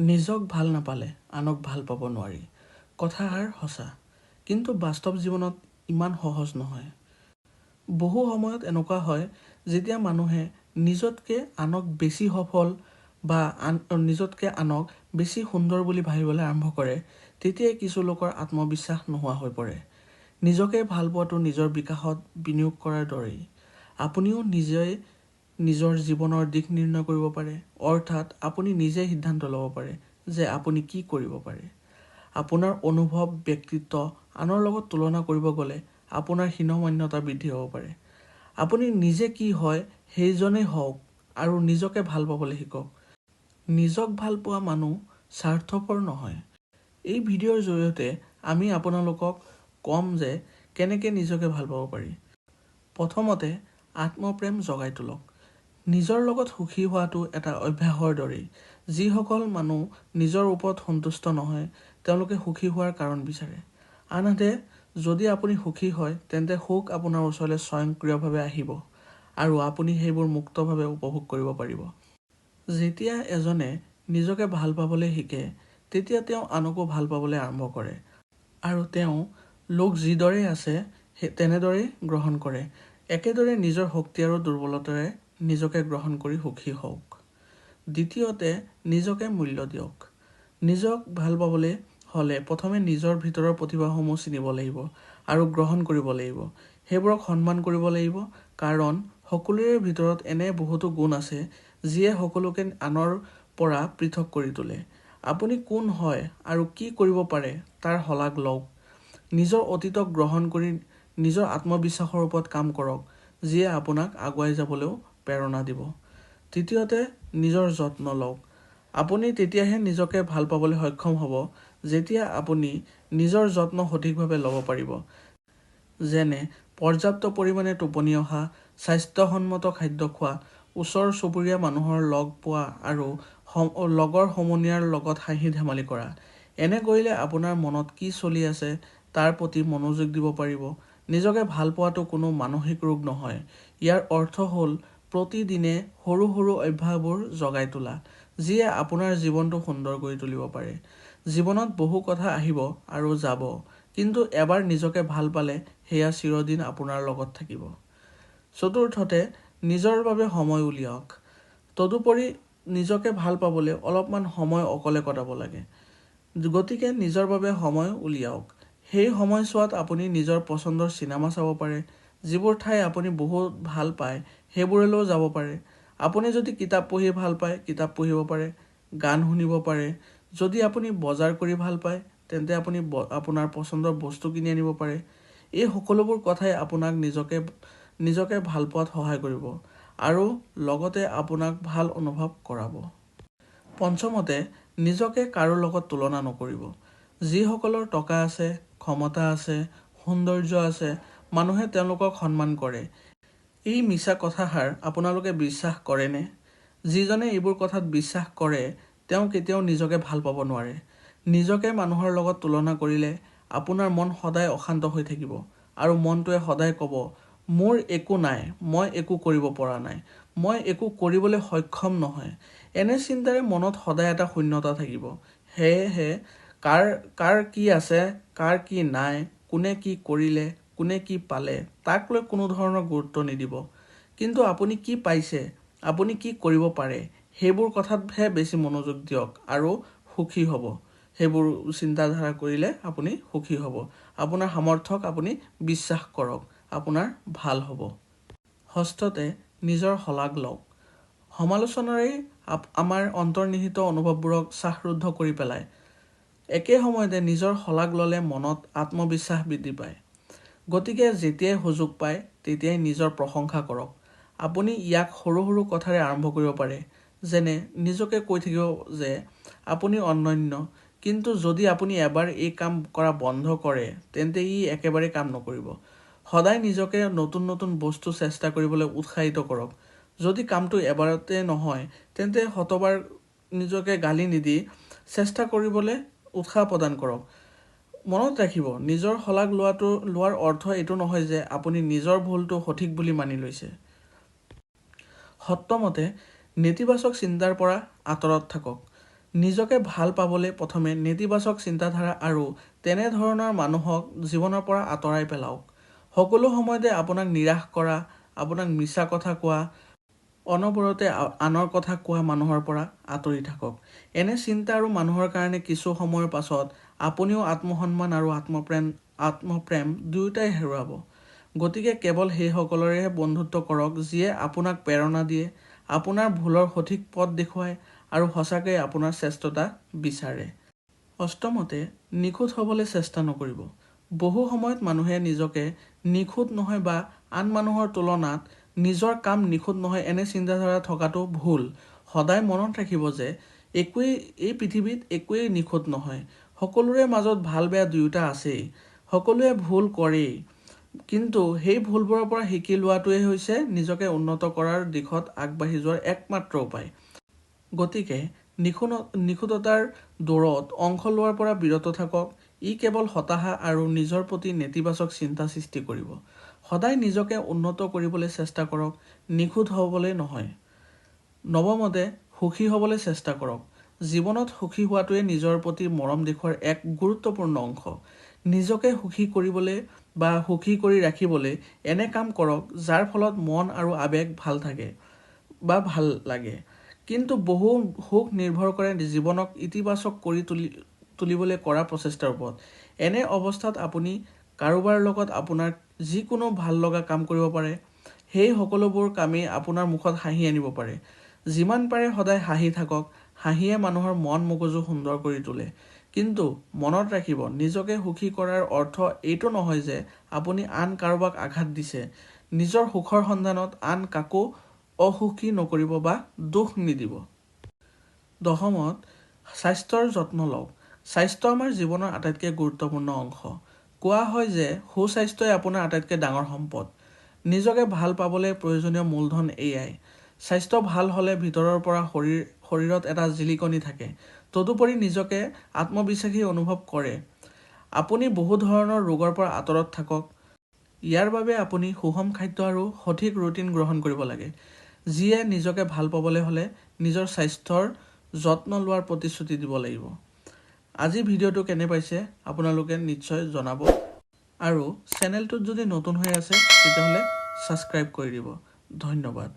নিজক ভাল নাপালে আনক ভাল পাব নোৱাৰি। কথাষাৰ সঁচা, কিন্তু বাস্তৱ জীৱনত ইমান সহজ নহয়। বহু সময়ত এনেকুৱা হয় যেতিয়া মানুহে নিজতকৈ আনক বেছি সফল বা নিজতকৈ আনক বেছি সুন্দৰ বুলি ভাবিবলৈ আৰম্ভ কৰে, তেতিয়াই কিছু লোকৰ আত্মবিশ্বাস নোহোৱা হৈ পৰে। নিজকে ভাল পোৱাটো নিজৰ বিকাশত বিনিয়োগ কৰাৰ দৰেই। আপুনিও নিজেই নিজৰ জীৱনৰ দিশ নিৰ্ণয় কৰিব পাৰে, অৰ্থাৎ আপুনি নিজেই সিদ্ধান্ত ল'ব পাৰে যে আপুনি কি কৰিব পাৰে। আপোনাৰ অনুভৱ, ব্যক্তিত্ব আনৰ লগত তুলনা কৰিব গ'লে আপোনাৰ হীনমন্যতা বৃদ্ধি হ'ব পাৰে। আপুনি নিজে কি হয় সেইজনেই হওক আৰু নিজকে ভাল পাবলৈ শিকক। নিজক ভাল পোৱা মানুহ স্বাৰ্থপৰ নহয়। এই ভিডিঅ'ৰ জৰিয়তে আমি আপোনালোকক ক'ম যে কেনেকৈ নিজকে ভাল পাব পাৰি। প্ৰথমতে, আত্মপ্ৰেম জগাই তোলক। নিজৰ লগত সুখী হোৱাটো এটা অভ্যাসৰ দৰেই। যিসকল মানুহ নিজৰ ওপৰত সন্তুষ্ট নহয়, তেওঁলোকে সুখী হোৱাৰ কাৰণ বিচাৰে। আনহাতে যদি আপুনি সুখী হয়, তেন্তে সুখ আপোনাৰ ওচৰলৈ স্বয়ংক্ৰিয়ভাৱে আহিব আৰু আপুনি সেইবোৰ মুক্তভাৱে উপভোগ কৰিব পাৰিব। যেতিয়া এজনে নিজকে ভাল পাবলৈ শিকে, তেতিয়া তেওঁ আনকো ভাল পাবলৈ আৰম্ভ কৰে আৰু তেওঁ লোক যিদৰে আছে তেনেদৰেই গ্ৰহণ কৰে। একেদৰে নিজৰ শক্তি আৰু দুৰ্বলতাৰে নিজকে গ্ৰহণ কৰি সুখী হওক। দ্বিতীয়তে, নিজকে মূল্য দিয়ক। নিজক ভাল পাবলৈ হ'লে প্ৰথমে নিজৰ ভিতৰৰ প্ৰতিভাসমূহ চিনিব লাগিব আৰু গ্ৰহণ কৰিব লাগিব। সেইবোৰক সন্মান কৰিব লাগিব, কাৰণ সকলোৰে ভিতৰত এনে বহুতো গুণ আছে যিয়ে সকলোকে আনৰ পৰা পৃথক কৰি তোলে। আপুনি কোন হয় আৰু কি কৰিব পাৰে তাৰ শলাগ লওক। নিজৰ অতীতক গ্ৰহণ কৰি নিজৰ আত্মবিশ্বাসৰ ওপৰত কাম কৰক, যিয়ে আপোনাক আগুৱাই যাবলৈও প্ৰেৰণা দিব। তৃতীয়তে, নিজৰ যত্ন লওক। আপুনি তেতিয়াহে নিজকে ভাল পাবলৈ সক্ষম হ'ব যেতিয়া আপুনি নিজৰ যত্ন সঠিকভাৱে ল'ব পাৰিব। যেনে পৰ্যাপ্ত পৰিমাণে টোপনি অহা, স্বাস্থ্যসন্মত খাদ্য খোৱা, ওচৰ চুবুৰীয়া মানুহৰ লগ পোৱা আৰু লগৰ সমনীয়াৰ লগত হাঁহি ধেমালি কৰা। এনে কৰিলে আপোনাৰ মনত কি চলি আছে তাৰ প্ৰতি মনোযোগ দিব পাৰিব। নিজকে ভাল পোৱাটো কোনো মানসিক ৰোগ নহয়। ইয়াৰ অৰ্থ হ'ল প্ৰতিদিনে সৰু সৰু অভ্যাসবোৰ জগাই তোলা, যিয়ে আপোনাৰ জীৱনটো সুন্দৰ কৰি তুলিব পাৰে। জীৱনত বহু কথা আহিব আৰু যাব, কিন্তু এবাৰ নিজকে ভাল পালে সেয়া চিৰদিন আপোনাৰ লগত থাকিব। চতুৰ্থতে, নিজৰ বাবে সময় উলিয়াওক। তদুপৰি নিজকে ভাল পাবলৈ অলপমান সময় অকলে কটাব লাগে। গতিকে নিজৰ বাবে সময় উলিয়াওক। সেই সময়ছোৱাত আপুনি নিজৰ পচন্দৰ চিনেমা চাব পাৰে। যিবোৰ ঠাই আপুনি বহুত ভাল পায় সেইবোৰলৈও যাব পাৰে। আপুনি যদি কিতাপ পঢ়ি ভাল পায়, কিতাপ পঢ়িব পাৰে, গান শুনিব পাৰে। যদি আপুনি বজাৰ কৰি ভাল পায়, তেন্তে আপুনি আপোনাৰ পচন্দৰ বস্তু কিনি আনিব পাৰে। এই সকলোবোৰ কথাই আপোনাক নিজকে ভাল পোৱাত সহায় কৰিব আৰু লগতে আপোনাক ভাল অনুভৱ কৰাব। পঞ্চমতে, নিজকে কাৰো লগত তুলনা নকৰিব। যিসকলৰ টকা আছে, ক্ষমতা আছে, সৌন্দৰ্য আছে, মানুহে তেওঁলোকক সন্মান কৰে। এই মিছা কথাষাৰ আপোনালোকে বিশ্বাস কৰেনে? যিজনে এইবোৰ কথাত বিশ্বাস কৰে, তেওঁ কেতিয়াও নিজকে ভাল পাব নোৱাৰে। নিজকে মানুহৰ লগত তুলনা কৰিলে আপোনাৰ মন সদায় অশান্ত হৈ থাকিব আৰু মনটোৱে সদায় ক'ব, মোৰ একো নাই, মই একো কৰিব পৰা নাই, মই একো কৰিবলৈ সক্ষম নহয়। এনে চিন্তাৰে মনত সদায় এটা শূন্যতা থাকিব। সেয়েহে কাৰ কি আছে, কাৰ কি নাই, কোনে কি কৰিলে, কোনে কি পালে, তাক লৈ কোনো ধৰণৰ গুৰুত্ব নিদিব। কিন্তু আপুনি কি পাইছে, আপুনি কি কৰিব পাৰে, সেইবোৰ কথাতহে বেছি মনোযোগ দিয়ক আৰু সুখী হ'ব। সেইবোৰ চিন্তাধাৰা কৰিলে আপুনি সুখী হ'ব। আপোনাৰ সামৰ্থ্যক আপুনি বিশ্বাস কৰক, আপোনাৰ ভাল হ'ব। ষষ্ঠতে, নিজৰ শলাগ লওক। সমালোচনাৰেই আমাৰ অন্তৰ্নিহিত অনুভৱবোৰক শ্বাসৰুদ্ধ কৰি পেলায়। একে সময়তে নিজৰ শলাগ ল'লে মনত আত্মবিশ্বাস বৃদ্ধি পায়। গতিকে যেতিয়াই সুযোগ পায় তেতিয়াই নিজৰ প্ৰশংসা কৰক। আপুনি ইয়াক সৰু সৰু কথাৰে আৰম্ভ কৰিব পাৰে। যেনে নিজকে কৈ থাকিব যে আপুনি অনন্য, কিন্তু যদি আপুনি এবাৰ এই কাম কৰা বন্ধ কৰে তেন্তে ই একেবাৰে কাম নকৰিব। সদায় নিজকে নতুন নতুন বস্তু চেষ্টা কৰিবলৈ উৎসাহিত কৰক। যদি কামটো এবাৰতে নহয়, তেন্তে শতবাৰ নিজকে গালি নিদি চেষ্টা কৰিবলৈ উৎসাহ প্ৰদান কৰক। মনত ৰাখিব, নিজৰ শলাগ লোৱাৰ অৰ্থ এইটো নহয় যে আপুনি নিজৰ ভুলটো সঠিক বুলি মানি লৈছে। সপ্তমতে, নেতিবাচক চিন্তাৰ পৰা আঁতৰত থাকক। নিজকে ভাল পাবলৈ প্ৰথমে নেতিবাচক চিন্তাধাৰা আৰু তেনেধৰণৰ মানুহক জীৱনৰ পৰা আঁতৰাই পেলাওক। সকলো সময়তে আপোনাক নিৰাশ কৰা, আপোনাক মিছা কথা কোৱা, অনবৰতে আনৰ কথা কোৱা মানুহৰ পৰা আঁতৰি থাকক। এনে চিন্তা আৰু মানুহৰ কাৰণে কিছু সময়ৰ পাছত আপুনিও আত্মসন্মান আৰু আত্মপ্ৰেম দুয়োটাই হেৰুৱাব। গতিকে কেৱল সেইসকলৰেহে বন্ধুত্ব কৰক যিয়ে আপোনাক প্ৰেৰণা দিয়ে, আপোনাৰ ভুলৰ সঠিক পথ দেখুৱায় আৰু সঁচাকৈয়ে আপোনাৰ শ্ৰেষ্ঠতা বিচাৰে। অষ্টমতে, নিখুঁত হ'বলৈ চেষ্টা নকৰিব। বহু সময়ত মানুহে নিজকে নিখুঁত নহয় বা আন মানুহৰ তুলনাত নিজৰ কাম নিখুঁত নহয় এনে চিন্তাধাৰা থকাটো ভুল। সদায় মনত ৰাখিব যে এই পৃথিৱীত একোৱেই নিখুঁত নহয়। সকলোৰে মাজত ভাল বেয়া দুয়োটা আছেই। সকলোৱে ভুল কৰেই। কিন্তু সেই ভুলবোৰৰ পৰা শিকি লোৱাটোৱেই হৈছে নিজকে উন্নত কৰাৰ দিশত আগবাঢ়ি যোৱাৰ একমাত্ৰ উপায়। গতিকে নিখুঁততাৰ দৌৰত অংশ লোৱাৰ পৰা বিৰত থাকক। ই কেৱল হতাশা আৰু নিজৰ প্ৰতি নেতিবাচক চিন্তা সৃষ্টি কৰিব। সদায় নিজকে উন্নত কৰিবলৈ চেষ্টা কৰক, নিখুঁত হ'বলৈ নহয়। নৱমতে, সুখী হ'বলৈ চেষ্টা কৰক। জীৱনত সুখী হোৱাটোৱে নিজৰ প্ৰতি মৰম দেখুওৱাৰ এক গুৰুত্বপূৰ্ণ অংশ। নিজকে সুখী কৰিবলৈ বা সুখী কৰি ৰাখিবলৈ এনে কাম কৰক যাৰ ফলত মন আৰু আৱেগ ভাল থাকে বা ভাল লাগে। কিন্তু বহু সুখ নিৰ্ভৰ কৰে জীৱনক ইতিবাচক কৰি তুলিবলৈ কৰা প্ৰচেষ্টাৰ ওপৰত। এনে অৱস্থাত আপুনি কাৰোবাৰ লগত আপোনাৰ যিকোনো ভাল লগা কাম কৰিব পাৰে। সেই সকলোবোৰ কামেই আপোনাৰ মুখত হাঁহি আনিব পাৰে। যিমান পাৰে সদায় হাঁহি থাকক। হাঁহিয়ে মানুহৰ মন মগজু সুন্দৰ কৰি তোলে। কিন্তু মনত ৰাখিব, নিজকে সুখী কৰাৰ অৰ্থ এইটো নহয় যে আপুনি আন কাৰোবাক আঘাত দিছে। নিজৰ সুখৰ সন্ধানত আন কাকো অসুখী নকৰিব বা দুখ নিদিব। দশমত, স্বাস্থ্যৰ যত্ন লওক। স্বাস্থ্য আমাৰ জীৱনৰ আটাইতকৈ গুৰুত্বপূৰ্ণ অংশ। কোৱা হয় যে সুস্বাস্থ্যই আপোনাৰ আটাইতকৈ ডাঙৰ সম্পদ। নিজকে ভাল পাবলৈ প্ৰয়োজনীয় মূলধন এয়াই। স্বাস্থ্য ভাল হ'লে ভিতৰৰ পৰা শৰীৰত এটা জিলিকনি থাকে। তদুপৰি নিজকে আত্মবিশ্বাসী অনুভৱ কৰে। আপুনি বহু ধৰণৰ ৰোগৰ পৰা আঁতৰত থাকক। ইয়াৰ বাবে আপুনি সুষম খাদ্য আৰু সঠিক ৰুটিন গ্ৰহণ কৰিব লাগে, যিয়ে নিজকে ভাল পাবলৈ হ'লে নিজৰ স্বাস্থ্যৰ যত্ন লোৱাৰ প্ৰতিশ্ৰুতি দিব লাগিব। আজি ভিডিঅ'টো কেনে পাইছে আপোনালোকে নিশ্চয় জনাব। আৰু চেনেলটোত যদি নতুন হৈ আছে তেতিয়াহ'লে ছাবস্ক্ৰাইব কৰি দিব। ধন্যবাদ।